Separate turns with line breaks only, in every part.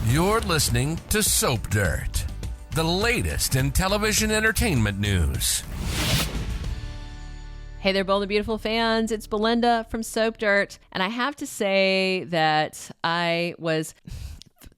You're listening to Soap Dirt, the latest in television entertainment news.
Hey there, Bold and Beautiful fans. It's Belinda from Soap Dirt. And I have to say that I was...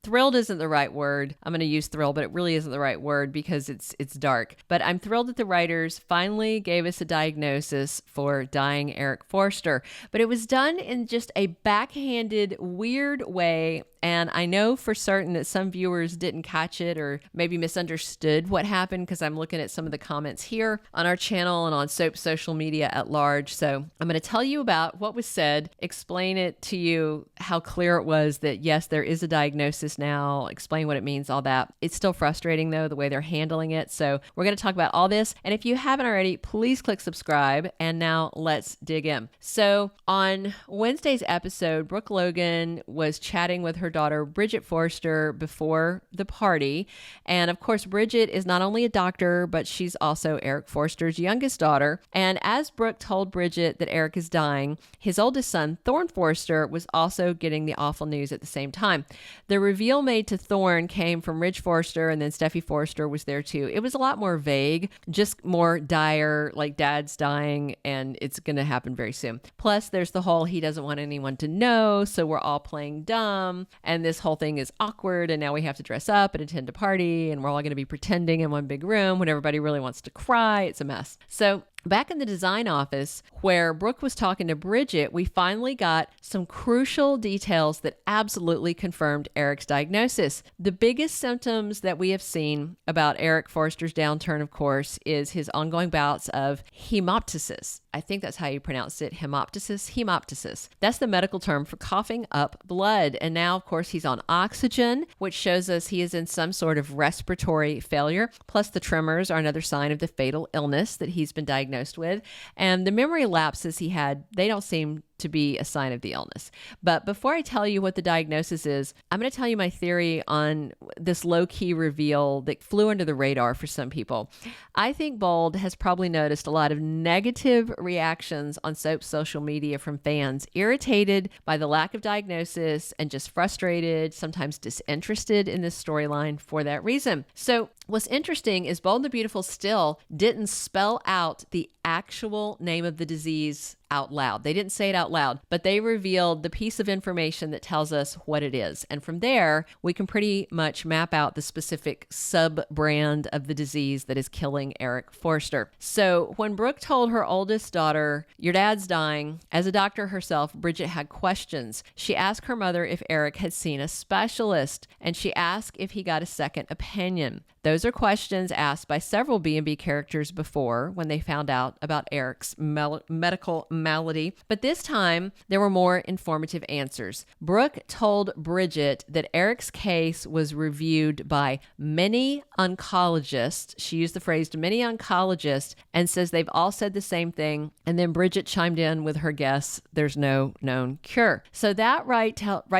Thrilled isn't the right word. I'm going to use thrill, but it really isn't the right word because it's dark. But I'm thrilled that the writers finally gave us a diagnosis for dying Eric Forrester. But it was done in just a backhanded, weird way. And I know for certain that some viewers didn't catch it or maybe misunderstood what happened because I'm looking at some of the comments here on our channel and on Soap social media at large. So I'm going to tell you about what was said, explain it to you, how clear it was that yes, there is a diagnosis now, explain what it means, all that. It's still frustrating though, the way they're handling it. So we're going to talk about all this. And if you haven't already, please click subscribe. And now let's dig in. So on Wednesday's episode, Brooke Logan was chatting with her daughter, Bridget Forrester, before the party. And of course, Bridget is not only a doctor, but she's also Eric Forrester's youngest daughter. And as Brooke told Bridget that Eric is dying, his oldest son, Thorne Forrester, was also getting the awful news at the same time. The reveal made to Thorne came from Ridge Forrester, and then Steffy Forrester was there too. It was a lot more vague, just more dire, like dad's dying and it's going to happen very soon. Plus, there's the whole he doesn't want anyone to know, so we're all playing dumb. And this whole thing is awkward, and now we have to dress up and attend a party, and we're all going to be pretending in one big room when everybody really wants to cry. It's a mess. So back in the design office where Brooke was talking to Bridget, we finally got some crucial details that absolutely confirmed Eric's diagnosis. The biggest symptoms that we have seen about Eric Forrester's downturn, of course, is his ongoing bouts of hemoptysis. I think that's how you pronounce it, hemoptysis. Hemoptysis. That's the medical term for coughing up blood. And now, of course, he's on oxygen, which shows us he is in some sort of respiratory failure. Plus, the tremors are another sign of the fatal illness that he's been diagnosed with. And the memory lapses he had, they don't seem to be a sign of the illness. But before I tell you what the diagnosis is, I'm going to tell you my theory on this low-key reveal that flew under the radar for some people. I think Bold has probably noticed a lot of negative reactions on Soap's social media from fans, irritated by the lack of diagnosis and just frustrated, sometimes disinterested in this storyline for that reason. So what's interesting is Bold and the Beautiful still didn't spell out the actual name of the disease out loud. They didn't say it out loud, but they revealed the piece of information that tells us what it is. And from there, we can pretty much map out the specific sub-brand of the disease that is killing Eric Forrester. So when Brooke told her oldest daughter, "Your dad's dying," as a doctor herself, Bridget had questions. She asked her mother if Eric had seen a specialist, and she asked if he got a second opinion. Those are questions asked by several B&B characters before when they found out about Eric's medical malady. But this time, there were more informative answers. Brooke told Bridget that Eric's case was reviewed by many oncologists. She used the phrase many oncologists and says they've all said the same thing. And then Bridget chimed in with her guess, there's no known cure. So that right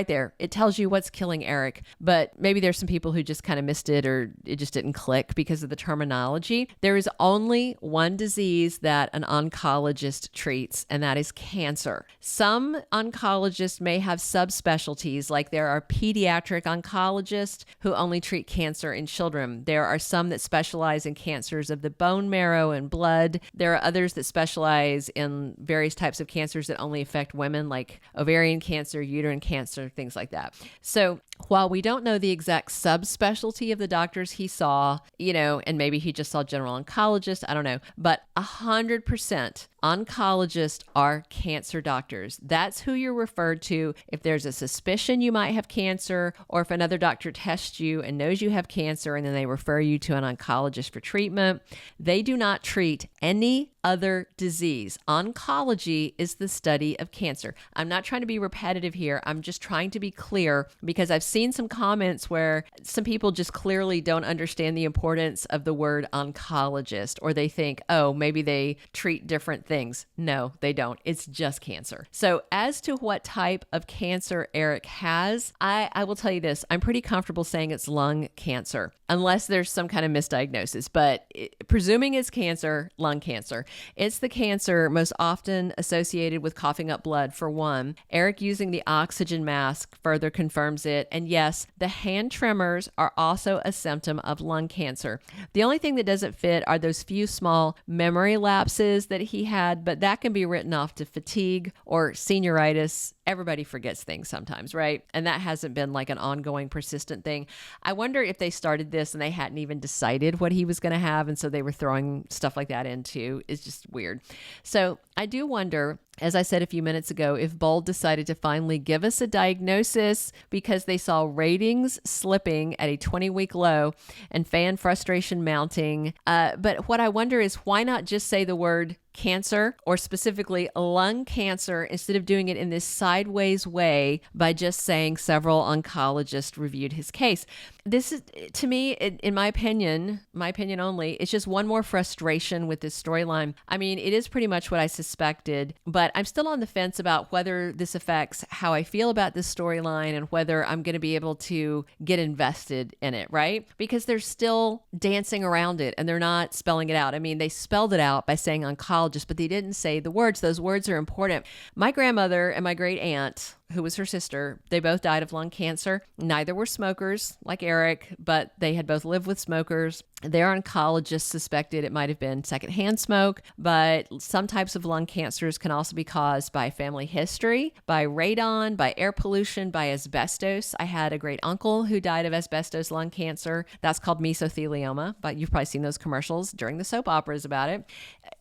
there, it tells you what's killing Eric. But maybe there's some people who just kind of missed it or it just didn't click because of the terminology. There is only one disease that an oncologist treats, and that is cancer. Some oncologists may have subspecialties, like there are pediatric oncologists who only treat cancer in children. There are some that specialize in cancers of the bone marrow and blood. There are others that specialize in various types of cancers that only affect women, like ovarian cancer, uterine cancer, things like that. So while we don't know the exact subspecialty of the doctors he saw, and maybe he just saw general oncologist, I don't know, but 100% oncologists are cancer doctors. That's who you're referred to if there's a suspicion you might have cancer, or if another doctor tests you and knows you have cancer and then they refer you to an oncologist for treatment. They do not treat any other disease. Oncology is the study of cancer. I'm not trying to be repetitive here. I'm just trying to be clear because I've seen some comments where some people just clearly don't understand the importance of the word oncologist, or they think, oh, maybe they treat different things. No, they don't. It's just cancer. So as to what type of cancer Eric has, I will tell you this. I'm pretty comfortable saying it's lung cancer. unless there's some kind of misdiagnosis. But presuming it's cancer, lung cancer, it's the cancer most often associated with coughing up blood, for one. Eric using the oxygen mask further confirms it. And yes, the hand tremors are also a symptom of lung cancer. The only thing that doesn't fit are those few small memory lapses that he had, but that can be written off to fatigue or senioritis. Everybody forgets things sometimes, right? And that hasn't been like an ongoing persistent thing. I wonder if they started this and they hadn't even decided what he was going to have, and so they were throwing stuff like that into. It's just weird. So I do wonder, as I said a few minutes ago, if Bold decided to finally give us a diagnosis because they saw ratings slipping at a 20-week low and fan frustration mounting. But what I wonder is, why not just say the word cancer, or specifically lung cancer, instead of doing it in this sideways way by just saying several oncologists reviewed his case? This is, to me, in my opinion only, it's just one more frustration with this storyline. I mean, it is pretty much what I suspected, but I'm still on the fence about whether this affects how I feel about this storyline and whether I'm going to be able to get invested in it, right? Because they're still dancing around it and they're not spelling it out. I mean, they spelled it out by saying oncologist, but they didn't say the words. Those words are important. My grandmother and my great aunt, who was her sister, they both died of lung cancer. Neither were smokers like Eric, but they had both lived with smokers. Their oncologist suspected it might have been secondhand smoke, but some types of lung cancers can also be caused by family history, by radon, by air pollution, by asbestos. I had a great uncle who died of asbestos lung cancer. That's called mesothelioma, but you've probably seen those commercials during the soap operas about it.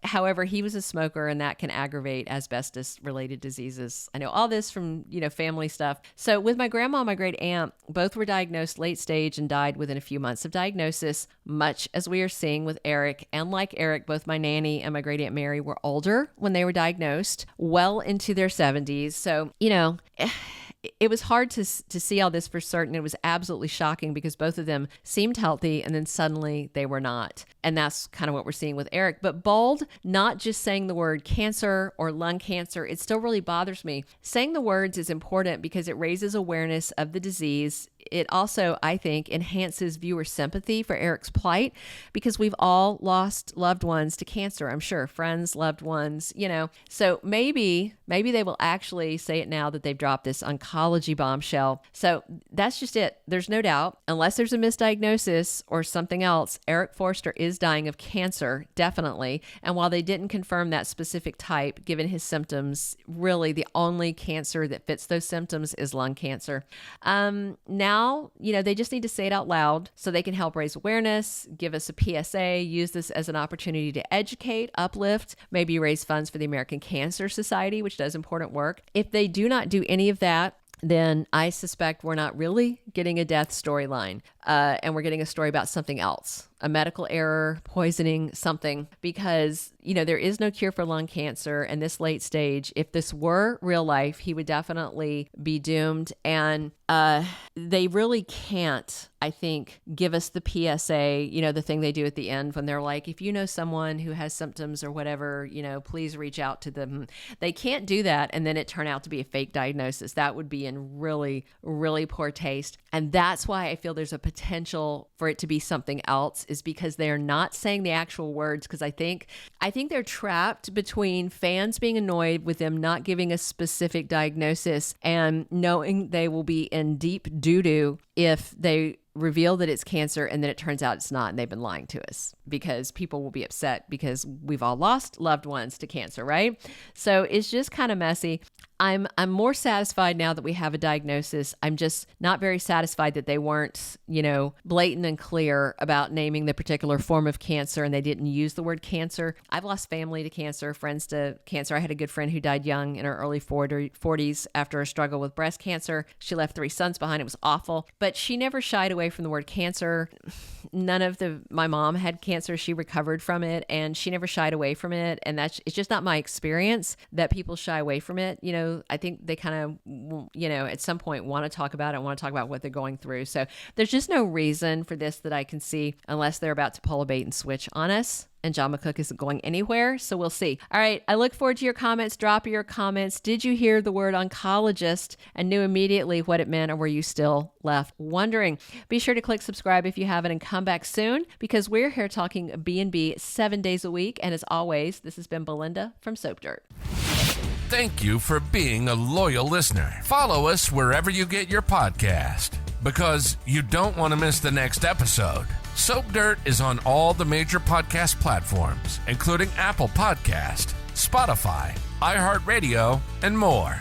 However, he was a smoker, and that can aggravate asbestos-related diseases. I know all this from, family stuff. So with my grandma and my great aunt, both were diagnosed late stage and died within a few months of diagnosis, much as we are seeing with Eric. And like Eric, both my nanny and my great aunt Mary were older when they were diagnosed, well into their 70s. So, it was hard to see all this for certain. It was absolutely shocking because both of them seemed healthy and then suddenly they were not. And that's kind of what we're seeing with Eric. But Bold, not just saying the word cancer or lung cancer, it still really bothers me. Saying the words is important because it raises awareness of the disease. It also, I think, enhances viewer sympathy for Eric's plight because we've all lost loved ones to cancer, I'm sure. Friends, loved ones, So maybe they will actually say it now that they've dropped this oncology bombshell. So that's just it. There's no doubt, unless there's a misdiagnosis or something else, Eric Forrester is dying of cancer, definitely. And while they didn't confirm that specific type, given his symptoms, really the only cancer that fits those symptoms is lung cancer. Now, they just need to say it out loud so they can help raise awareness, give us a PSA, use this as an opportunity to educate, uplift, maybe raise funds for the American Cancer Society, which does important work. If they do not do any of that, then I suspect we're not really getting a death storyline, and we're getting a story about something else, a medical error, poisoning, something, because, there is no cure for lung cancer. And this late stage, if this were real life, he would definitely be doomed. And they really can't, I think, give us the PSA, the thing they do at the end when they're like, if you know someone who has symptoms or whatever, please reach out to them. They can't do that and then it turn out to be a fake diagnosis. That would be in really, really poor taste. And that's why I feel there's a potential for it to be something else, is because they're not saying the actual words. Because I think they're trapped between fans being annoyed with them not giving a specific diagnosis and knowing they will be in deep doo-doo if they reveal that it's cancer and then it turns out it's not and they've been lying to us, because people will be upset because we've all lost loved ones to cancer, right? So it's just kind of messy. I'm more satisfied now that we have a diagnosis. I'm just not very satisfied that they weren't, blatant and clear about naming the particular form of cancer and they didn't use the word cancer. I've lost family to cancer, friends to cancer. I had a good friend who died young in her early 40s after a struggle with breast cancer. She left 3 sons behind. It was awful, but she never shied away from the word cancer. My mom had cancer. She recovered from it and she never shied away from it. And it's just not my experience that people shy away from it. I think they kind of, at some point want to talk about it, want to talk about what they're going through. So there's just no reason for this that I can see, unless they're about to pull a bait and switch on us. and John McCook isn't going anywhere, so we'll see. All right, I look forward to your comments. Drop your comments. Did you hear the word oncologist and knew immediately what it meant, or were you still left wondering? Be sure to click subscribe if you haven't and come back soon, because we're here talking B&B 7 days a week. And as always, this has been Belinda from Soap Dirt.
Thank you for being a loyal listener. Follow us wherever you get your podcast, because you don't want to miss the next episode. Soap Dirt is on all the major podcast platforms, including Apple Podcast, Spotify, iHeartRadio, and more.